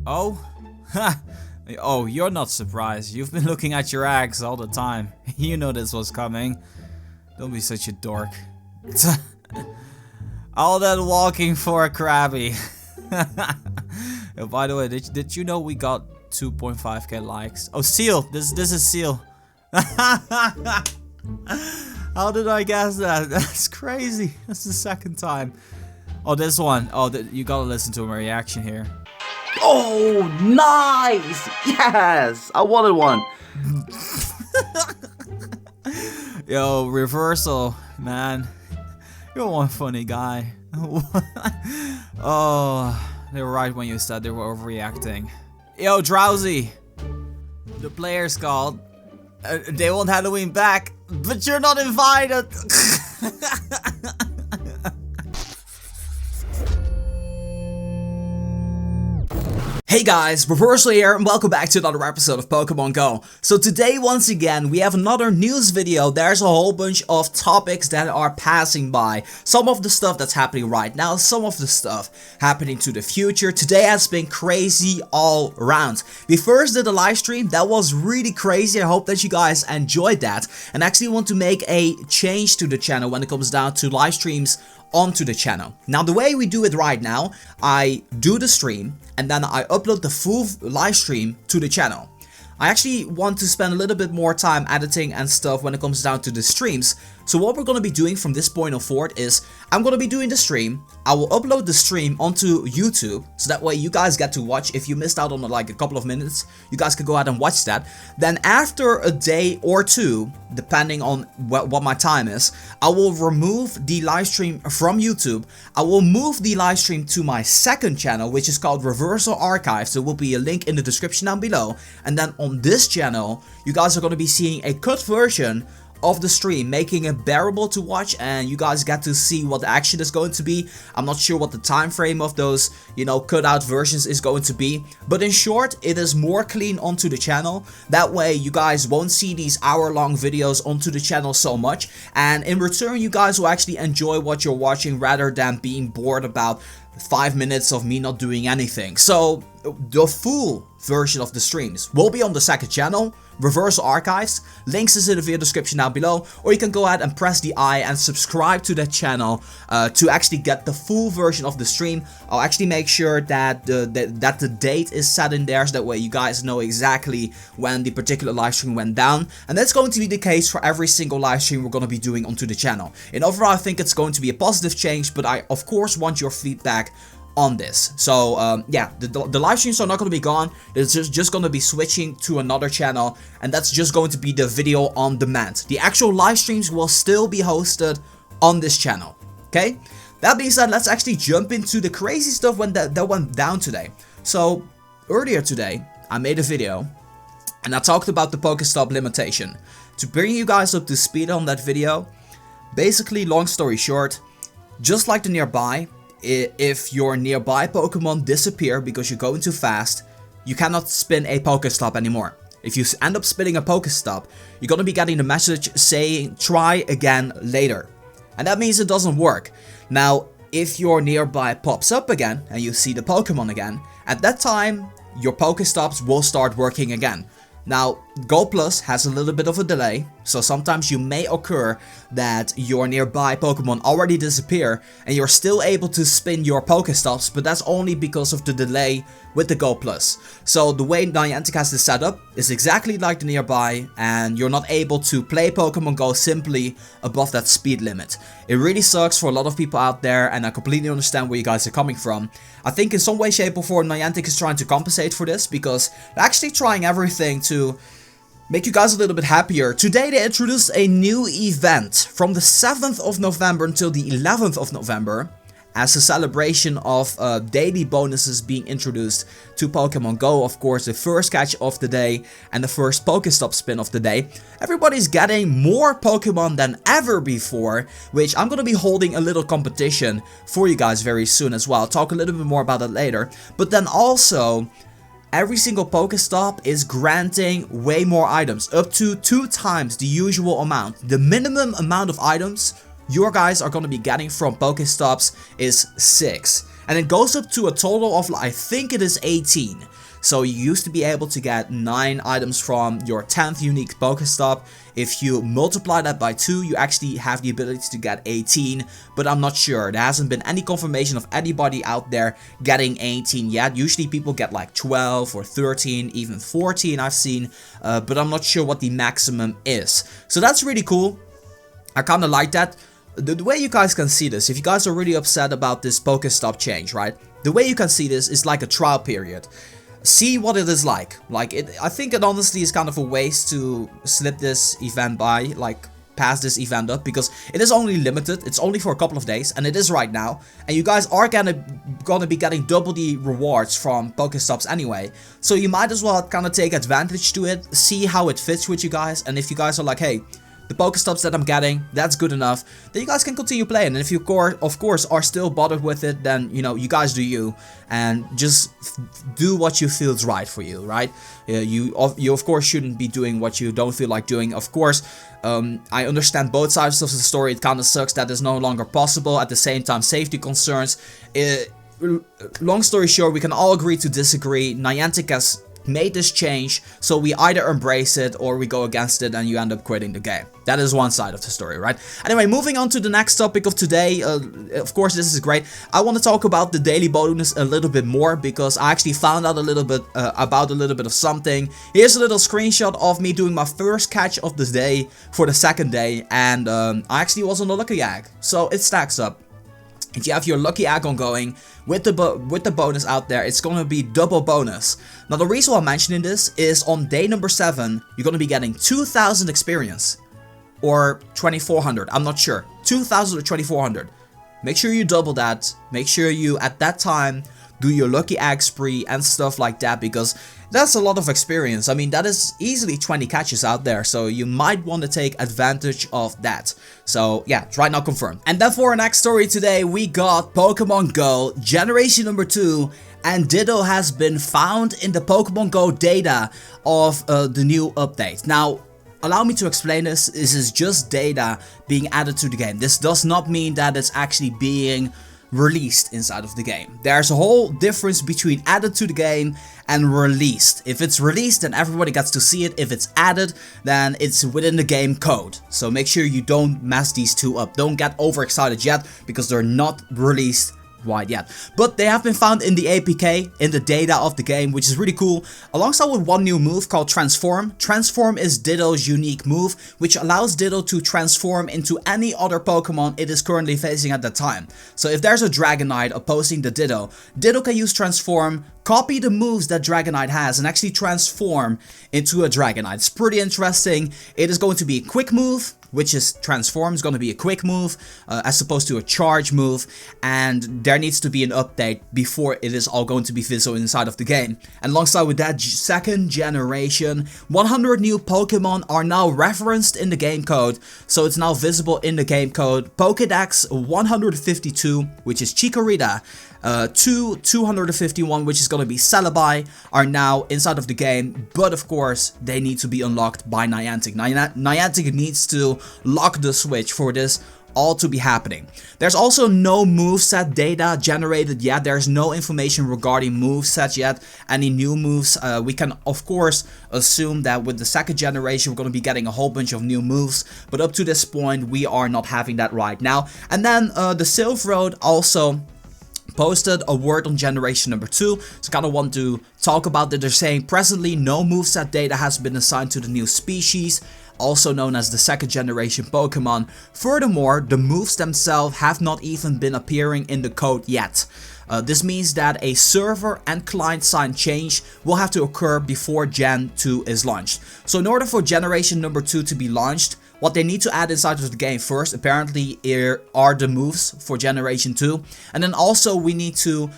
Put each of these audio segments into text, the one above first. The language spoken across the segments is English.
Oh? Ha! Oh, you're not surprised. You've been looking at your eggs all the time. You know this was coming. Don't be such a dork. All that walking for a Krabby. Oh, by the way, did you know we got 2.5k likes? Oh, Seal! This is Seal. How did I guess that? That's crazy. That's the second time. Oh, this one. Oh, you gotta listen to my reaction here. Oh, nice! Yes! I wanted one. Yo, Reversal, man. You're one funny guy. Oh, they were right when you said they were overreacting. Yo, Drowsy. The players called. They want Halloween back, but you're not invited. Hey guys, Reversal here and welcome back to another episode of Pokemon Go. So today once again we have another news video. There's a whole bunch of topics that are passing by. Some of the stuff that's happening right now, some of the stuff happening to the future. Today has been crazy all around. We first did a live stream that was really crazy. I hope that you guys enjoyed that and actually want to make a change to the channel when it comes down to live streams onto the channel. Now the way we do it right now, I do the stream and then I upload the full live stream to the channel. I actually want to spend a little bit more time editing and stuff when it comes down to the streams. So what we're going to be doing from this point on forward is I'm going to be doing the stream. I will upload the stream onto YouTube so that way you guys get to watch. If you missed out on like a couple of minutes, you guys can go ahead and watch that. Then after a day or two, depending on what my time is, I will remove the live stream from YouTube. I will move the live stream to my second channel, which is called Reversal Archives. There will be a link in the description down below. And then on this channel, you guys are going to be seeing a cut version of the stream, making it bearable to watch, and you guys get to see what the action is going to be. I'm not sure what the time frame of those, cut out versions is going to be, but in short, it is more clean onto the channel. That way you guys won't see these hour-long videos onto the channel so much, and in return you guys will actually enjoy what you're watching rather than being bored about 5 minutes of me not doing anything. So the full version of the streams will be on the second channel, Reversal Archives. Links is in the video description down below, or you can go ahead and press the I and subscribe to that channel to actually get the full version of the stream. I'll actually make sure that the date is set in there so that way you guys know exactly when the particular live stream went down, and that's going to be the case for every single live stream we're going to be doing onto the channel. And overall I think it's going to be a positive change, but I of course want your feedback on this. So yeah, the live streams are not going to be gone. It's just going to be switching to another channel, and that's just going to be the video on demand. The actual live streams will still be hosted on this channel. Okay, that being said, let's actually jump into the crazy stuff that went down today. So earlier today I made a video and I talked about the Pokestop limitation. To bring you guys up to speed on that video, basically, long story short, just like the nearby, if your nearby Pokemon disappear because you're going too fast, you cannot spin a Pokestop anymore. If you end up spinning a Pokestop, you're going to be getting the message saying try again later. And that means it doesn't work. Now, if your nearby pops up again and you see the Pokemon again, at that time, your Pokestops will start working again. Now, Go Plus has a little bit of a delay, so sometimes you may occur that your nearby Pokemon already disappear and you're still able to spin your Pokestops, but that's only because of the delay with the Go Plus. So the way Niantic has this set up is exactly like the nearby, and you're not able to play Pokemon Go simply above that speed limit. It really sucks for a lot of people out there, and I completely understand where you guys are coming from. I think in some way, shape or form Niantic is trying to compensate for this, because they're actually trying everything to make you guys a little bit happier. Today they introduced a new event from the 7th of November until the 11th of November as a celebration of daily bonuses being introduced to Pokemon Go. Of course, the first catch of the day and the first Pokestop spin of the day. Everybody's getting more Pokemon than ever before, which I'm going to be holding a little competition for you guys very soon as well. I'll talk a little bit more about that later. But then also, every single Pokestop is granting way more items, up to 2 times the usual amount. The minimum amount of items you guys are going to be getting from Pokestops is 6. and it goes up to a total of, I think it is 18. So you used to be able to get 9 items from your 10th unique Pokestop. If you multiply that by 2, you actually have the ability to get 18, but I'm not sure. There hasn't been any confirmation of anybody out there getting 18 yet. Usually people get like 12 or 13, even 14 I've seen, but I'm not sure what the maximum is. So that's really cool. I kind of like that. The way you guys can see this, if you guys are really upset about this Pokestop change, right? The way you can see this is like a trial period. See what it is like. I think it honestly is kind of a waste to slip this event by, like pass this event up, because it is only limited. It's only for a couple of days, and it is right now. And you guys are gonna be getting double the rewards from Pokestops anyway. So you might as well kind of take advantage to it, see how it fits with you guys, and if you guys are like, hey, the Pokestops that I'm getting, that's good enough, then you guys can continue playing. And if you of course are still bothered with it, then you know, you guys do you, and just do what you feel is right for you, right? You of course shouldn't be doing what you don't feel like doing. Of course, I understand both sides of the story. It kind of sucks that it's no longer possible. At the same time, safety concerns. Long story short, we can all agree to disagree. Niantic has made this change, so we either embrace it or we go against it and you end up quitting the game. That is one side of the story, right? Anyway, moving on to the next topic of today. Of course, this is great. I want to talk about the daily bonus a little bit more, because I actually found out a little bit about a little bit of something. Here's a little screenshot of me doing my first catch of the day for the second day, and I actually was on the lucky egg, so it stacks up. If you have your lucky egg on going with the bonus out there, it's gonna be double bonus. Now the reason why I'm mentioning this is on day number 7, you're gonna be getting 2,000 experience, or 2,400. I'm not sure, 2,000 or 2,400. Make sure you double that. Make sure you at that time do your lucky egg spree and stuff like that, because that's a lot of experience. I mean, that is easily 20 catches out there, so you might want to take advantage of that. So yeah, it's right now confirmed. And then for our next story today, we got Pokemon Go Generation number 2, and Ditto has been found in the Pokemon Go data of the new update. Now, allow me to explain this. This is just data being added to the game. This does not mean that it's actually being released inside of the game. There's a whole difference between added to the game and released. If it's released, then everybody gets to see it. If it's added, then it's within the game code. So make sure you don't mess these two up. Don't get overexcited yet, because they're not released wide yet. But they have been found in the APK, in the data of the game, which is really cool, alongside with one new move called Transform. Transform is Ditto's unique move, which allows Ditto to transform into any other Pokemon it is currently facing at that time. So if there's a Dragonite opposing the Ditto, Ditto can use Transform, copy the moves that Dragonite has, and actually transform into a Dragonite. It's pretty interesting. It is going to be a quick move, which is Transform, is going to be a quick move, as opposed to a charge move, and there needs to be an update before it is all going to be visible inside of the game. And alongside with that, second generation, 100 new Pokemon are now referenced in the game code, so it's now visible in the game code. Pokédex 152, which is Chikorita, 251, which is going to be Celebi, are now inside of the game, but of course they need to be unlocked by Niantic. Niantic needs to lock the switch for this all to be happening. There's also no moveset data generated yet. There's no information regarding movesets yet. Any new moves, we can of course assume that with the second generation we're going to be getting a whole bunch of new moves, but up to this point we are not having that right now. And then the Silph Road also posted a word on generation number 2, so kind of want to talk about that. They're saying presently no moveset data has been assigned to the new species, also known as the second generation Pokemon. Furthermore, the moves themselves have not even been appearing in the code yet. This means that a server and client side change will have to occur before Gen 2 is launched. So in order for generation number 2 to be launched, what they need to add inside of the game first, apparently, are the moves for Generation 2. And then also we need to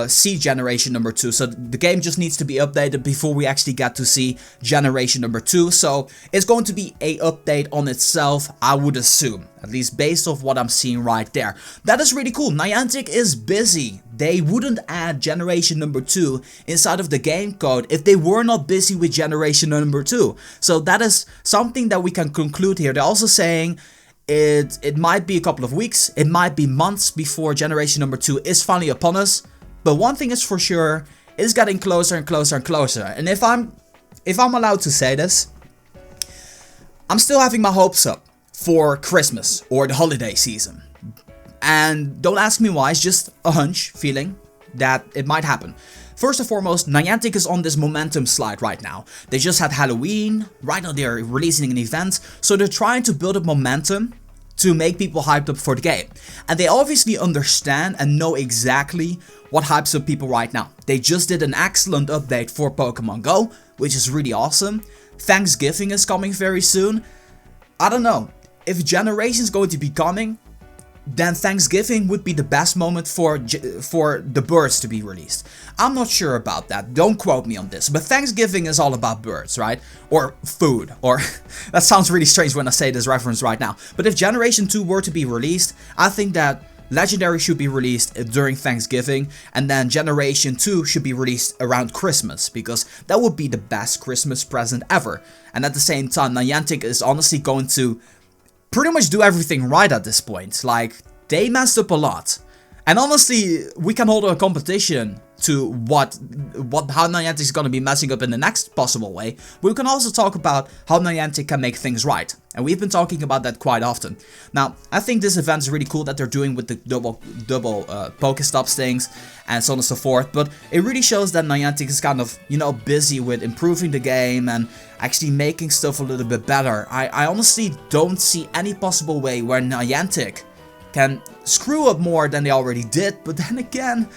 see Generation number 2. So the game just needs to be updated before we actually get to see Generation number 2. So it's going to be a update on itself, I would assume. At least based off what I'm seeing right there. That is really cool. Niantic is busy. They wouldn't add Generation number 2 inside of the game code if they were not busy with Generation number 2. So that is something that we can conclude here. They're also saying It might be a couple of weeks, it might be months before generation number 2 is finally upon us, but one thing is for sure, it's getting closer and closer and closer. And if I'm allowed to say this, I'm still having my hopes up for Christmas or the holiday season. And don't ask me why, it's just a hunch feeling that it might happen. First and foremost, Niantic is on this momentum slide right now. They just had Halloween, right now they're releasing an event, so they're trying to build up momentum to make people hyped up for the game. And they obviously understand and know exactly what hypes up people right now. They just did an excellent update for Pokemon Go, which is really awesome. Thanksgiving is coming very soon. I don't know, if Generation's going to be coming, then Thanksgiving would be the best moment for the birds to be released. I'm not sure about that, don't quote me on this, but Thanksgiving is all about birds, right? Or food, or that sounds really strange when I say this reference right now. But if Generation 2 were to be released, I think that Legendary should be released during Thanksgiving, and then Generation 2 should be released around Christmas, because that would be the best Christmas present ever. And at the same time, Niantic is honestly going to pretty much do everything right at this point. Like, they messed up a lot. And honestly, we can hold a competition to how Niantic is going to be messing up in the next possible way. But we can also talk about how Niantic can make things right. And we've been talking about that quite often. Now, I think this event is really cool that they're doing with the double POKESTOPS things and so on and so forth. But it really shows that Niantic is kind of, you know, busy with improving the game and actually making stuff a little bit better. I honestly don't see any possible way where Niantic can screw up more than they already did. But then again,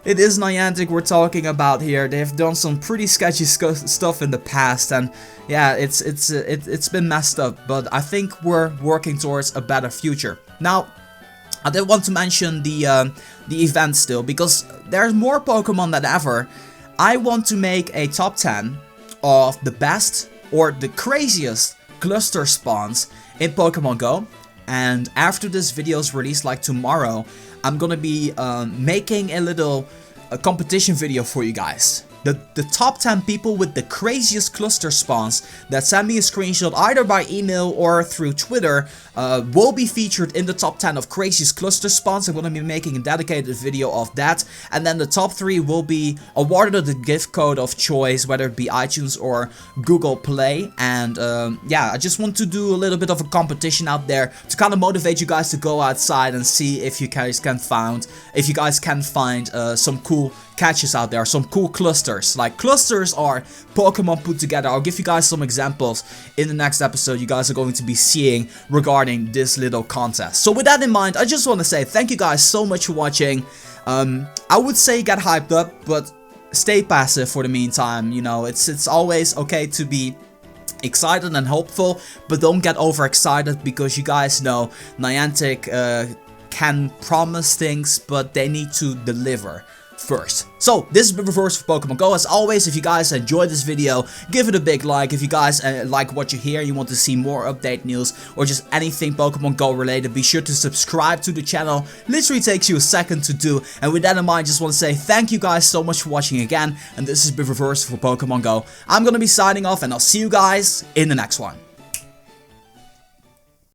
it is Niantic we're talking about here. They've done some pretty sketchy stuff in the past, and yeah, it's been messed up. But I think we're working towards a better future. Now, I did want to mention the event still, because there's more Pokemon than ever. I want to make a top 10 of the best or the craziest cluster spawns in Pokemon Go. And after this video is released, like tomorrow, I'm gonna be making a little competition video for you guys. The top 10 people with the craziest cluster spawns that send me a screenshot either by email or through Twitter will be featured in the top 10 of craziest cluster spawns. I'm going to be making a dedicated video of that. And then the top 3 will be awarded the gift code of choice, whether it be iTunes or Google Play. And yeah, I just want to do a little bit of a competition out there to kind of motivate you guys to go outside and see if you guys can find some cool catches out there, some cool clusters. Like, clusters are Pokemon put together. I'll give you guys some examples in the next episode you guys are going to be seeing regarding this little contest. So with that in mind, I just want to say thank you guys so much for watching. I would say get hyped up, but stay passive for the meantime. You know, it's always okay to be excited and hopeful, but don't get overexcited, because you guys know Niantic can promise things, but they need to deliver first. So this is the reverse for Pokemon Go. As always, if you guys enjoyed this video, give it a big like. If you guys like what you hear, you want to see more update news or just anything Pokemon Go related, be sure to subscribe to the channel. Literally takes you a second to do. And with that in mind, just want to say thank you guys so much for watching again. And this is the reverse for Pokemon Go. I'm gonna be signing off, and I'll see you guys in the next one.